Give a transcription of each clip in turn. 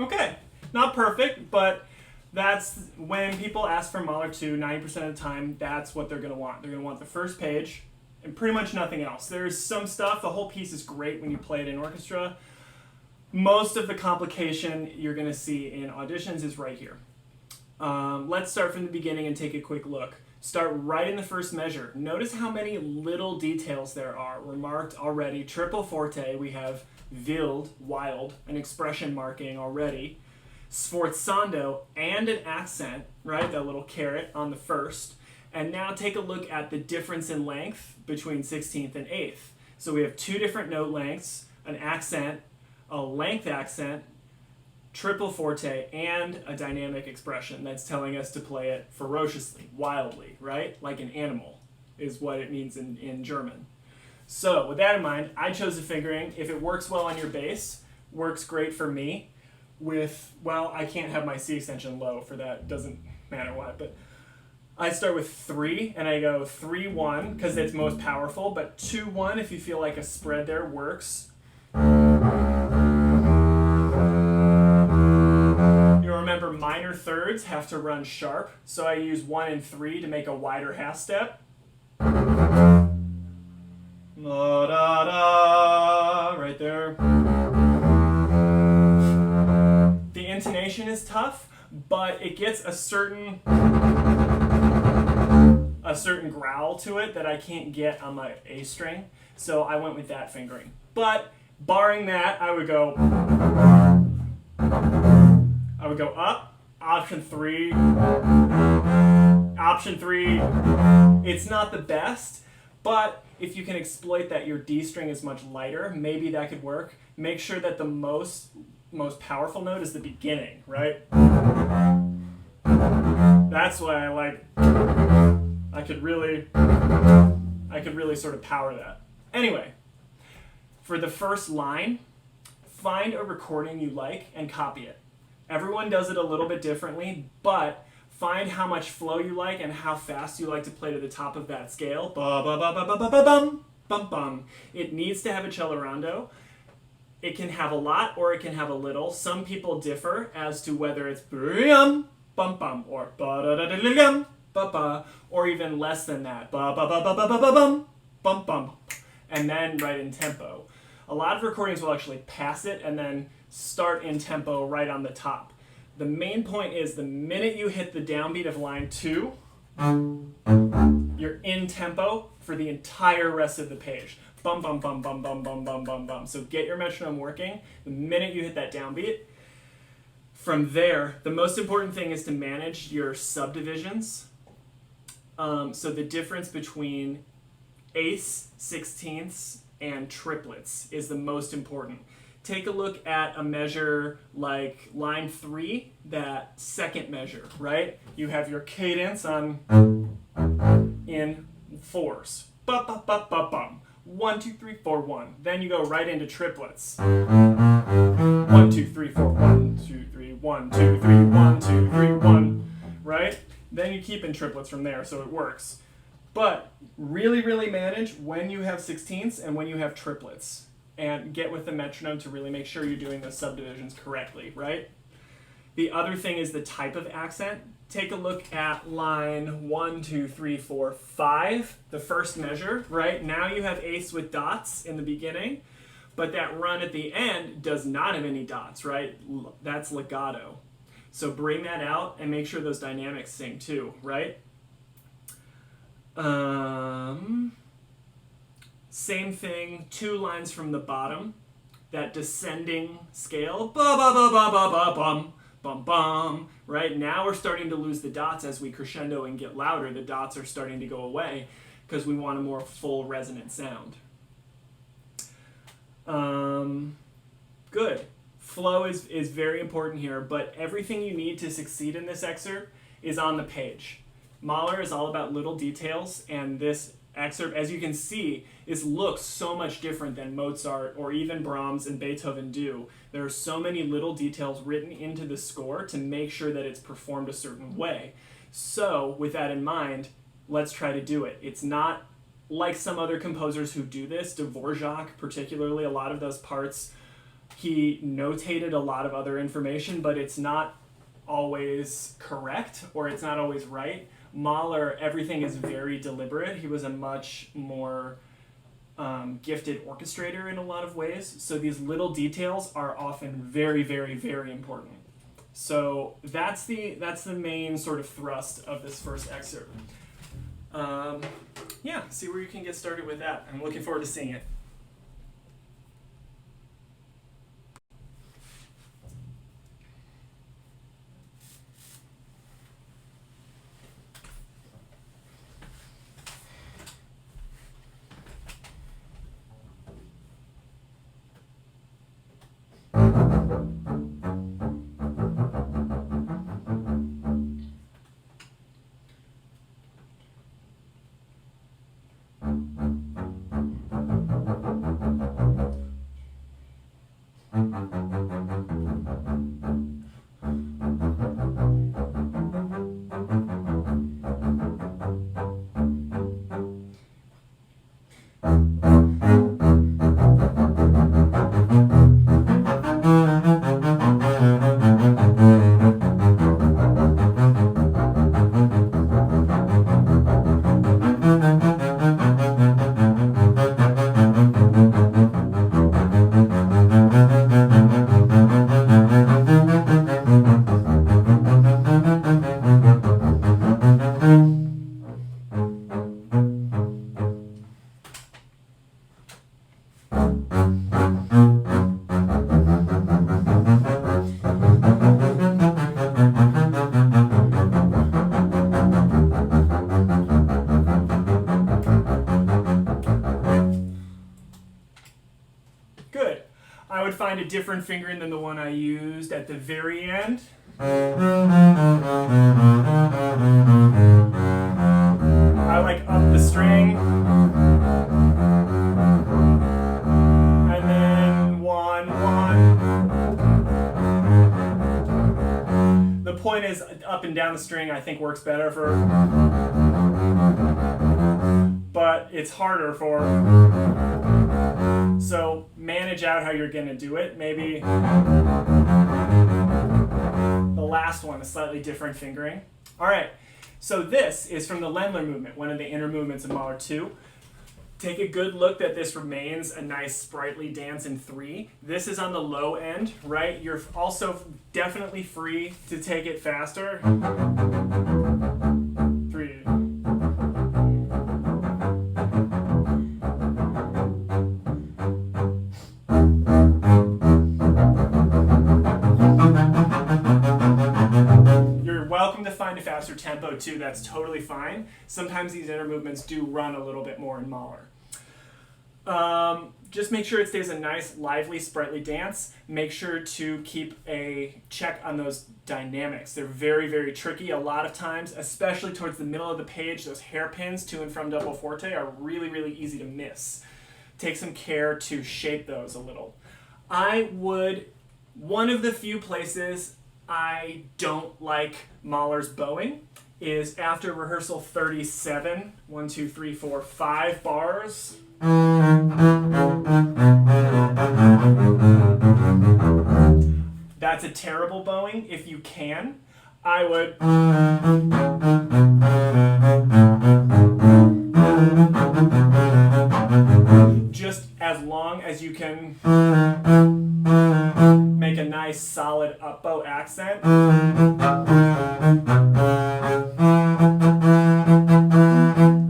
Okay, not perfect, but that's when people ask for Mahler 2, 90% of the time, that's what they're going to want. They're going to want the first page and pretty much nothing else. There's some stuff, the whole piece is great when you play it in orchestra. Most of the complication you're going to see in auditions is right here. Let's start from the beginning and take a quick look. Start right in the first measure. Notice how many little details there are. We're marked already. Triple forte, we have wild, wild, an expression marking already. Sforzando, and an accent, right? That little caret on the first. And now take a look at the difference in length between 16th and 8th. So we have two different note lengths, an accent, a length accent, triple forte, and a dynamic expression that's telling us to play it ferociously, wildly, right? Like an animal is what it means in German. So with that in mind, I chose the fingering. If it works well on your bass, works great for me. Well, I can't have my C extension low for that, doesn't matter what, but I start with 3 and I go 3-1 because it's most powerful, but 2-1 if you feel like a spread there works. You'll remember minor thirds have to run sharp, so I use 1 and 3 to make a wider half step. Da, da, da, right there. The intonation is tough, but it gets a certain growl to it that I can't get on my A string, so I went with that fingering. But barring that, I would go up, option 3, option 3. It's not the best, but if you can exploit that your D string is much lighter, maybe that could work. Make sure that the most powerful note is the beginning, right? That's what I like. I could really sort of power that. Anyway, for the first line, find a recording you like and copy it. Everyone does it a little bit differently, but find how much flow you like and how fast you like to play to the top of that scale. Ba ba ba ba ba ba ba bum bum bum. It needs to have a cello rondo. It can have a lot or it can have a little. Some people differ as to whether it's bum bum or ba da da da da ba ba, or even less than that. Ba ba ba ba ba ba ba bum bum bum, and then right in tempo. A lot of recordings will actually pass it and then start in tempo right on the top. The main point is the minute you hit the downbeat of line 2, you're in tempo for the entire rest of the page. Bum, bum, bum, bum, bum, bum, bum, bum, bum. So get your metronome working the minute you hit that downbeat. From there, the most important thing is to manage your subdivisions. So the difference between eighths, sixteenths, and triplets is the most important. Take a look at a measure like line 3, that second measure, right? You have your cadence on in 4s. Ba ba ba ba bum. 1, 2, 3, 4, 1. Then you go right into triplets. 1, 2, 3, 4, 1, 2, 3, 1, 2, 3, 1, 2, 3, 1. Right? Then you keep in triplets from there, so it works. But really, really manage when you have sixteenths and when you have triplets. And get with the metronome to really make sure you're doing the subdivisions correctly, right? The other thing is the type of accent. take a look at line 1, 2, 3, 4, 5, the first measure, right? Now you have eighths with dots in the beginning, but that run at the end does not have any dots, right? That's legato. So bring that out and make sure those dynamics sing too, right? Same thing, 2 lines from the bottom, that descending scale, ba ba ba ba ba ba bum, bum bum, right? Now we're starting to lose the dots as we crescendo and get louder. The dots are starting to go away because we want a more full resonant sound. Good. Flow is very important here, but everything you need to succeed in this excerpt is on the page. Mahler is all about little details, and this excerpt, as you can see, looks so much different than Mozart or even Brahms and Beethoven do. There are so many little details written into the score to make sure that it's performed a certain way. So, with that in mind, let's try to do it. It's not like some other composers who do this, Dvorak particularly, a lot of those parts, he notated a lot of other information, but it's not always correct or it's not always right. Mahler, everything is very deliberate. He was a much more gifted orchestrator in a lot of ways. So these little details are often very, very, very important. So that's the main sort of thrust of this first excerpt. Yeah, see where you can get started with that. I'm looking forward to seeing it. Find a different fingering than the one I used at the very end. I like up the string. And then 1, 1. The point is up and down the string I think works better for, but it's harder for. So manage out how you're going to do it. Maybe the last one, a slightly different fingering. All right, so this is from the Ländler movement, one of the inner movements of Mahler 2. Take a good look that this remains a nice sprightly dance in 3. This is on the low end, right? You're also definitely free to take it faster. 3. Find a faster tempo too, that's totally fine. Sometimes these inner movements do run a little bit more in Mahler. Just make sure it stays a nice, lively, sprightly dance. Make sure to keep a check on those dynamics. They're very, very tricky. A lot of times, especially towards the middle of the page, those hairpins to and from double forte are really, really easy to miss. Take some care to shape those a little. One of the few places I don't like Mahler's bowing is after rehearsal 37, 1, 2, 3, 4, 5 bars. That's a terrible bowing if you can. I would just as long as you can make a nice solid up bow accent.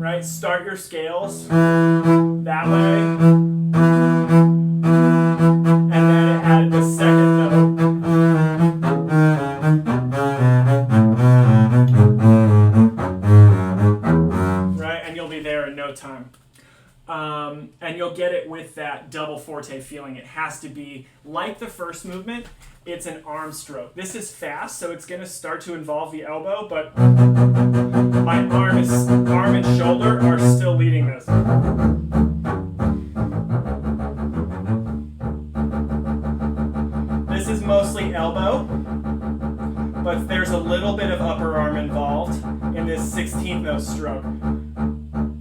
Right? Start your scales that way. And then it added the second note. Right? And you'll be there in no time. And you'll get it with that double forte feeling. It has to be like the first movement. It's an arm stroke. This is fast, so it's going to start to involve the elbow, but my arm and shoulder are still leading this. This is mostly elbow, but there's a little bit of upper arm involved in this 16th note stroke.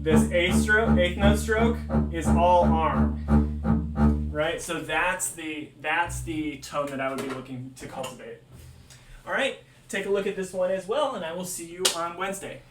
This eighth note stroke is all arm, right? So that's the tone that I would be looking to cultivate. All right, take a look at this one as well, and I will see you on Wednesday.